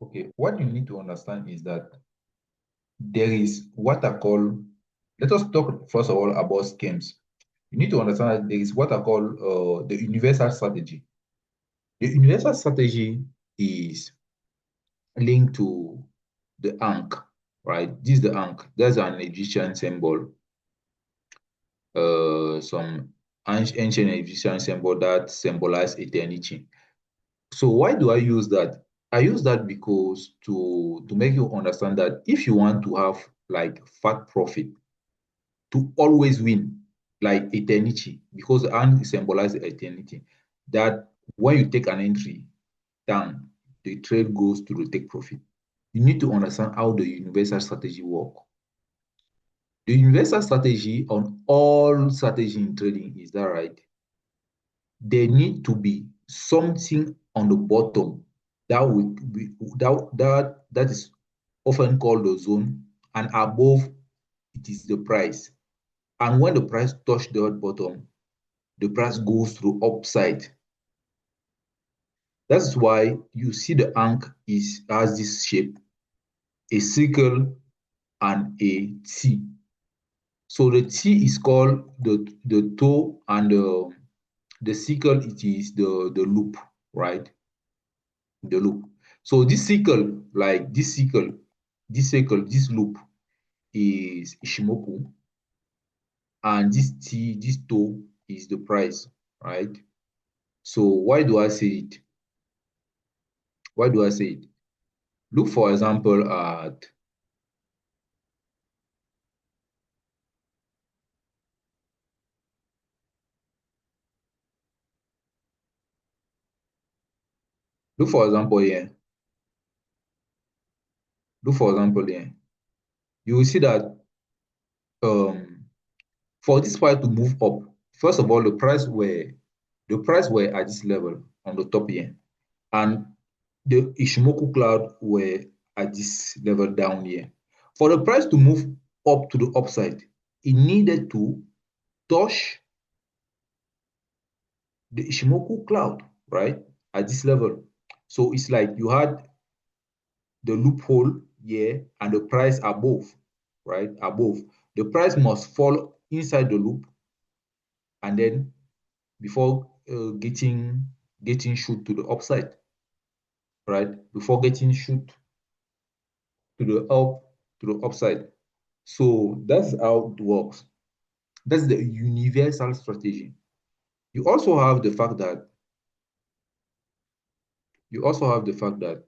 Okay, what you need to understand is that there is what I call, let us talk first of all about schemes. You need to understand that there is what I call the universal strategy. The universal strategy is linked to the Ankh, right? This is the Ankh. That's an Egyptian symbol, some ancient Egyptian symbol that symbolize eternity. So why do I use that? I use that because to make you understand that if you want to have like fat profit, to always win like eternity, because the hand symbolizes eternity, that when you take an entry down, the trade goes to the take profit. You need to understand how the universal strategy work. The universal strategy on all strategy in trading is that right? There need to be something on the bottom that will be that is often called the zone, and above it is the price. And when the price touch the bottom, the price goes through upside. That's why you see the Ankh is has this shape, a circle and a T. So the T is called the toe, and the circle it is the loop, right? The loop. So this circle, like this loop is Ishimoku, and this toe is the price, right? So why do I say it? Why do I say it? Look, for example, look for example here. Look for example here. You will see that um, for this price to move up, first of all, the price were at this level on the top here, and the Ishimoku cloud were at this level down here. For the price to move up to the upside, it needed to touch the Ishimoku cloud, right? At this level. So it's like you had the loophole here and the price above, right? Above. The price must fall inside the loop, and then before getting shoot to the upside, right? Before getting shoot to the upside. So that's how it works. That's the universal strategy. You also have the fact that you also have the fact that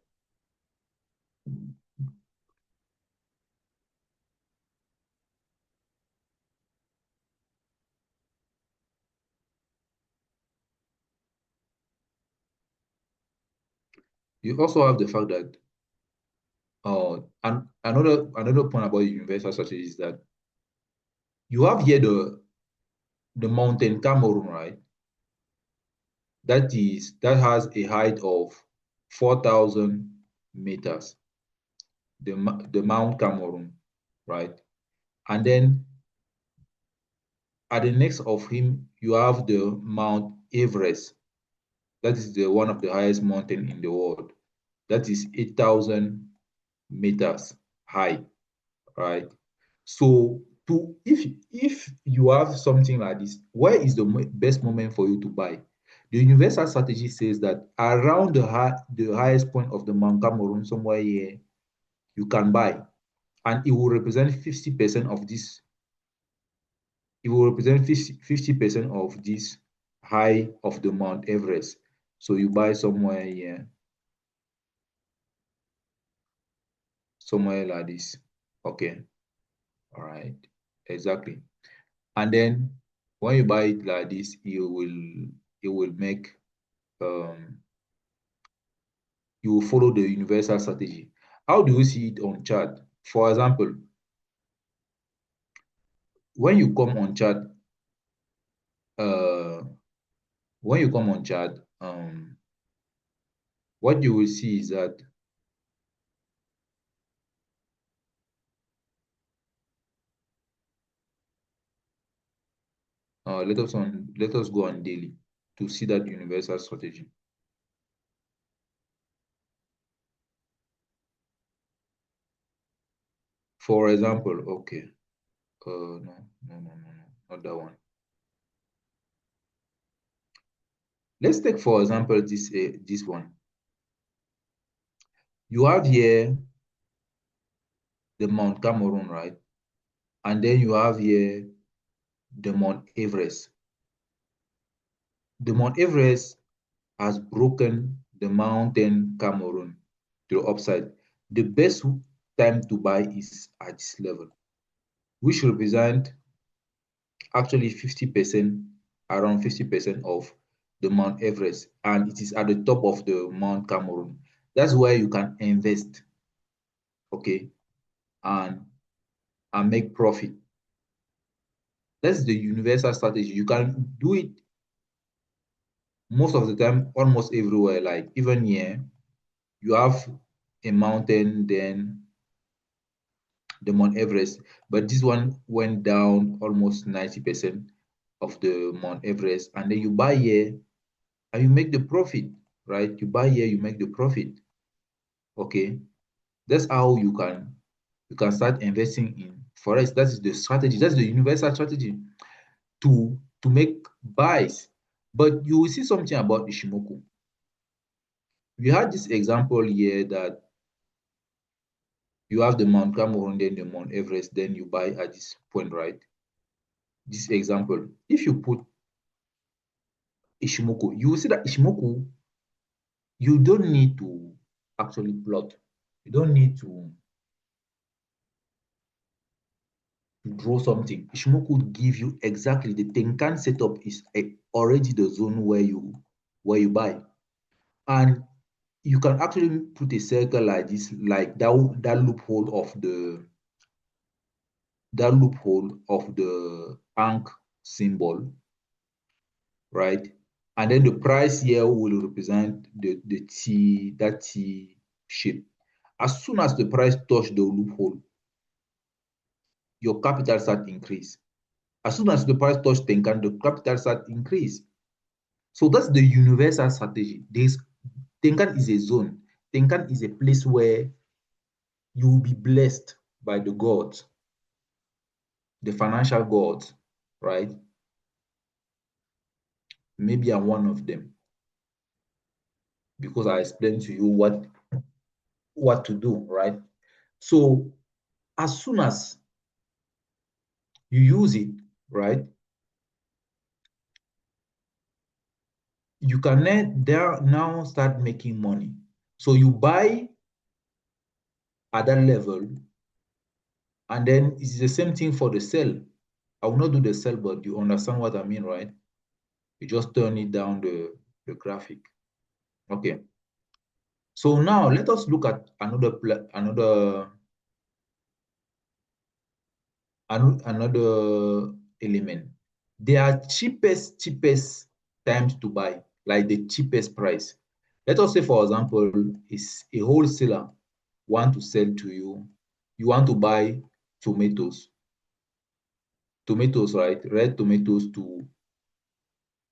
you also have the fact that and another point about universal strategy is that you have here the mountain Cameroon, right? That has a height of 4,000 meters. The Mount Cameroon, right? And then at the next of him, you have the Mount Everest. That is the one of the highest mountain in the world. That is 8,000 meters high, right? So to if you have something like this, where is the best moment for you to buy? The universal strategy says that around the highest point of the Mount Cameroon, somewhere here, you can buy, and it will represent 50% of this. It will represent 50% of this high of the Mount Everest. So you buy somewhere here, somewhere like this. Okay, all right, exactly. And then when you buy it like this, you will make you will follow the universal strategy. How do you see it on chart? For example, when you come on chart, uh, when you come on chart, what you will see is that let us go on daily to see that universal strategy. For example, okay, no, not that one. Let's take, for example, this one. You have here the Mount Cameroon, right? And then you have here the Mount Everest. The Mount Everest has broken the mountain Cameroon to the upside. The best time to buy is at this level, which represent actually 50%, around 50% of the Mount Everest, and it is at the top of the Mount Cameroon. That's where you can invest, okay, and make profit. That's the universal strategy. You can do it most of the time, almost everywhere. Like even here, you have a mountain, then the Mount Everest, but this one went down almost 90% of the Mount Everest, and then you buy here and you make the profit, right? You buy here, you make the profit. Okay, that's how you can start investing in forex. That is the strategy. That's the universal strategy to make buys. But you will see something about Ishimoku. We had this example here that you have the Mount Cameroon, then the Mount Everest, then you buy at this point, right? This example, if you put Ishimoku, you will see that Ishimoku, you don't need to actually plot. You don't need to draw something. Ishimoku give you exactly the Tenkan setup is already the zone where you buy. And you can actually put a circle like this, like that loophole of the Ankh symbol, right? And then the price here will represent the T, that T shape. As soon as the price touch the loophole, your capital start increase. As soon as the price touch Tenkan, the capital start increase. So that's the universal strategy. Tenkan is a zone. Tenkan is a place where you will be blessed by the gods, the financial gods, right? Maybe I'm one of them because I explained to you what to do, right? So as soon as you use it, right, you can now start making money. So you buy at that level, and then it's the same thing for the sell. I will not do the sell, but you understand what I mean, right? You just turn it down the graphic. Okay. So now let us look at another element. There are cheapest times to buy, like the cheapest price. Let us say, for example, is a wholesaler want to sell to you. You want to buy tomatoes, right? Red tomatoes to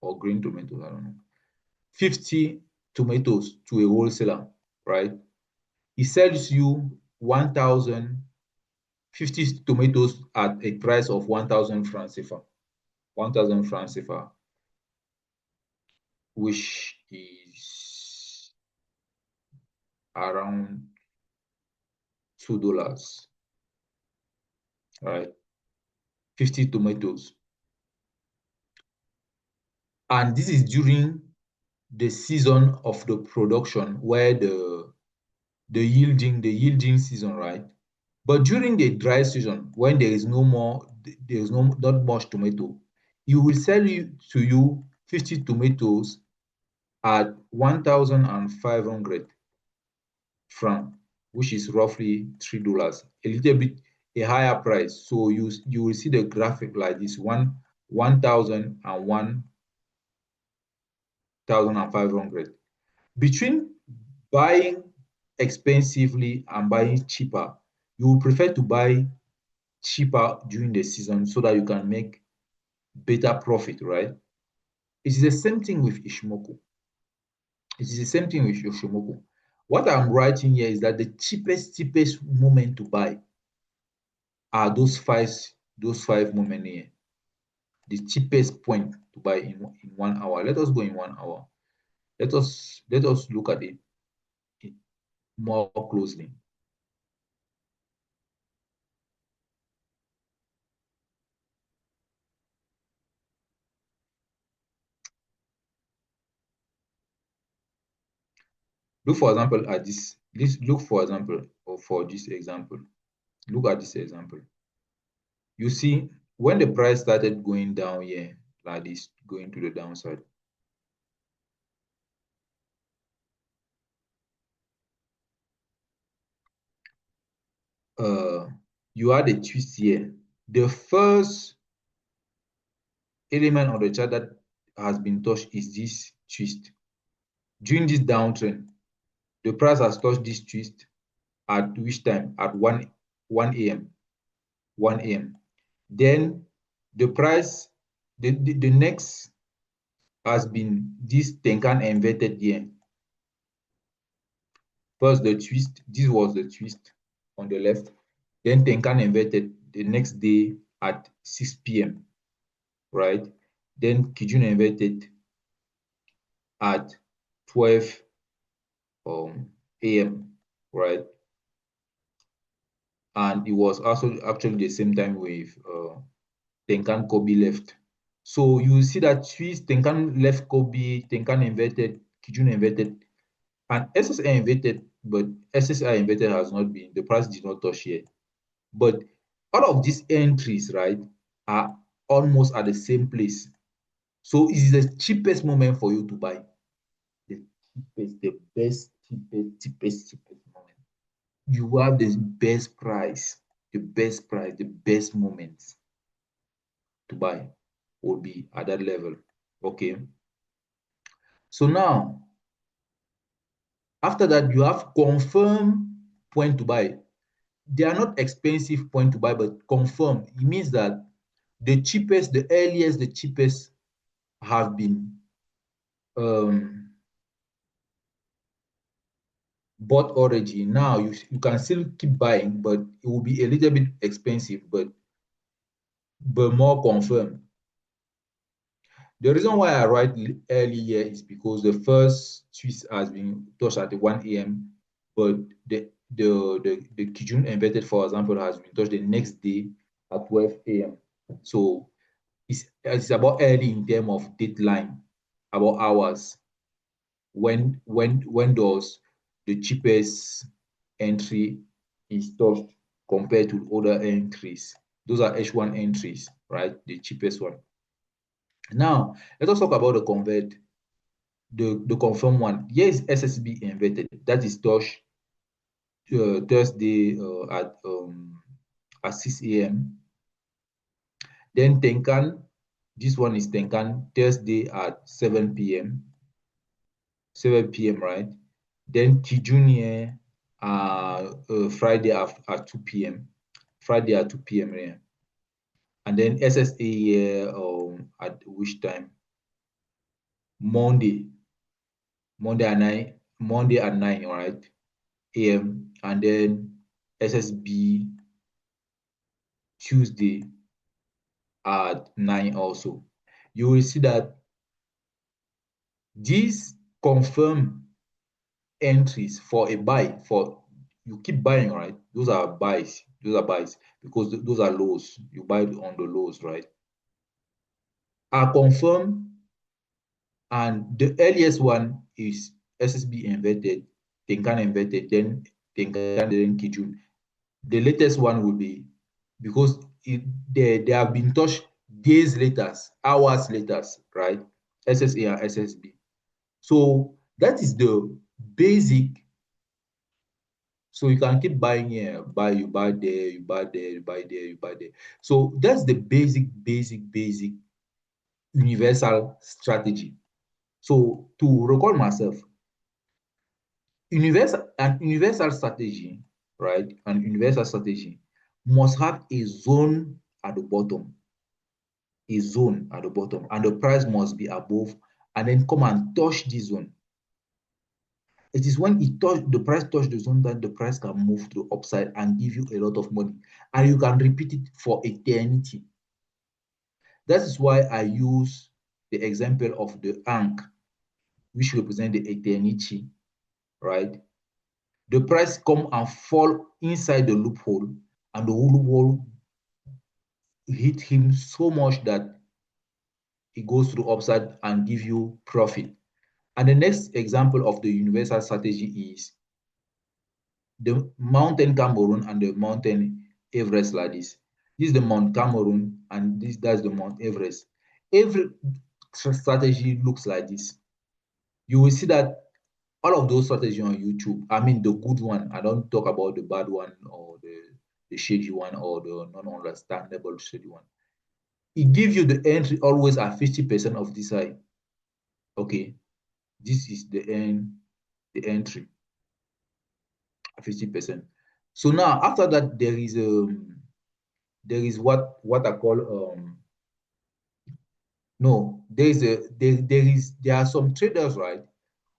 or green tomatoes, I don't know. 50 tomatoes to a wholesaler, right? He sells you 1,050 tomatoes at a price of 1,000 francs CFA. 1,000 francs CFA, which is around $2, right? 50 tomatoes. And this is during the season of the production where the yielding season, right? But during the dry season, when there is no not much tomato, he will sell you to you 50 tomatoes at 1,500 franc, which is roughly $3, a little bit a higher price. So you will see the graphic like this: 1,000 and 1,500. Between buying expensively and buying cheaper, you will prefer to buy cheaper during the season so that you can make better profit, right? It is the same thing with Ishimoku. It is the same thing with Yoshimoku. What I'm writing here is that the cheapest moment to buy are those five moments here, the cheapest point to buy in 1 hour. Let us go in 1 hour. Let us look at it more closely. Look for example at this look for example or for this example. Look at this example. You see, when the price started going down here, like this, going to the downside, uh, you had a twist here. The first element of the chart that has been touched is this twist. During this downtrend, the price has touched this twist at which time? At 1 a.m. 1 a.m. Then the price, the next has been this Tenkan inverted here. First the twist, this was the twist on the left. Then Tenkan inverted the next day at 6 p.m. right? Then Kijun inverted at 12 a.m. right? And it was also actually the same time with Tenkan Kobe left. So you see that twist, Tenkan left Kobe, Tenkan inverted, Kijun inverted, and SSI inverted, but SSI inverted has not been, the price did not touch yet. But all of these entries, right, are almost at the same place. So it is the cheapest moment for you to buy. The cheapest, the best, cheapest moment. You have the best price, the best moments to buy will be at that level. Okay. So now, after that, you have confirmed point to buy. They are not expensive point to buy, but confirm. It means that the cheapest, the earliest, the cheapest have been um, bought already. Now you can still keep buying, but it will be a little bit expensive, but more confirmed. The reason why I write early here is because the first twist has been touched at the 1 a.m., but the Kijun embedded, for example, has been touched the next day at 12 a.m. So it's about early in terms of deadline, about hours. When does the cheapest entry is touched compared to other entries? Those are H1 entries, right? The cheapest one. Now, let us talk about the convert, the confirm one. Here is SSB inverted. That is touched Thursday at 6 a.m. Then Tenkan, this one is Tenkan Thursday at 7 p.m. 7 p.m. right? Then Kijun Friday at 2 p.m. Friday at 2 p.m. Yeah. And then SSA at which time? Monday. Monday at 9, all right? AM. And then SSB Tuesday at 9 also. You will see that these confirm entries for a buy, for you keep buying, right? Those are buys. Those are buys because those are lows. You buy on the lows, right? Are confirmed, and the earliest one is SSB inverted, Tenkan inverted, then Tenkan, then Kijun. The latest one will be because they have been touched days later, hours later, right? SSA and SSB. So that is the basic. So you can keep buying here, you buy there, you buy there, you buy there, you buy there. So that's the basic universal strategy. So to recall myself, universal strategy, right? An universal strategy must have a zone at the bottom, and the price must be above, and then come and touch this zone. It is when the price touch the zone that the price can move to the upside and give you a lot of money. And you can repeat it for eternity. That is why I use the example of the Ankh, which represent the eternity, right? The price come and fall inside the loophole, and the loophole hit him so much that it goes through upside and give you profit. And the next example of the universal strategy is the mountain Cameroon and the mountain Everest like this. This is the Mount Cameroon and that's the Mount Everest. Every strategy looks like this. You will see that all of those strategies on YouTube, I mean the good one, I don't talk about the bad one or the shady one or the non-understandable shady one. It gives you the entry always at 50% of this side. Okay, this is the entry at 50%. So now after that there is what I call no, there is a there are some traders, right,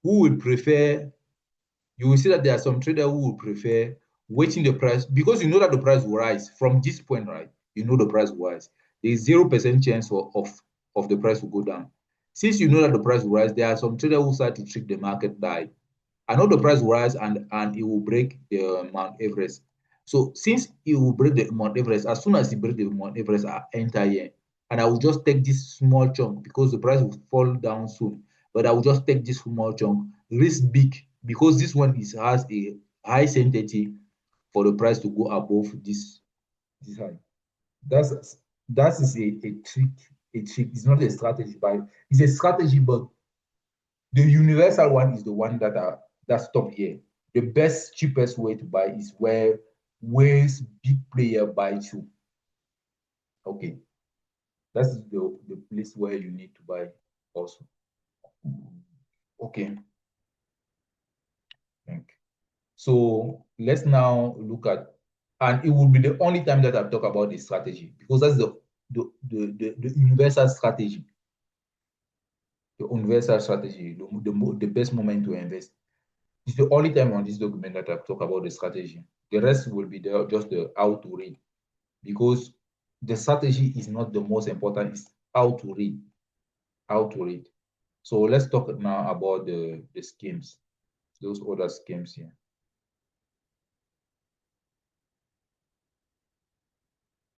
who would prefer, you will see that there are some traders who will prefer waiting the price because you know that the price will rise from this point, right? You know the price will rise. There is 0% chance of the price will go down. Since you know that the price will rise, there are some traders who start to trick the market by, I know the price will rise and it will break the Mount Everest. So since it will break the Mount Everest, as soon as it breaks the Mount Everest, I enter here. And I will just take this small chunk because the price will fall down soon. But I will just take this small chunk, risk big, because this one has a high certainty for the price to go above this high. That's that is a trick. A trick. It's not a strategy, but it's a strategy, but the universal one is the one that stop here. The best, cheapest way to buy is where big player buy to. Okay, that's the place where you need to buy also. Okay, okay. So let's now look at, and it will be the only time that I've talked about the strategy because that's the universal strategy, the universal strategy, the best moment to invest. It's the only time on this document that I've talked about the strategy. The rest will be just the how to read because the strategy is not the most important, it's how to read. How to read. So let's talk now about the schemes, those other schemes here.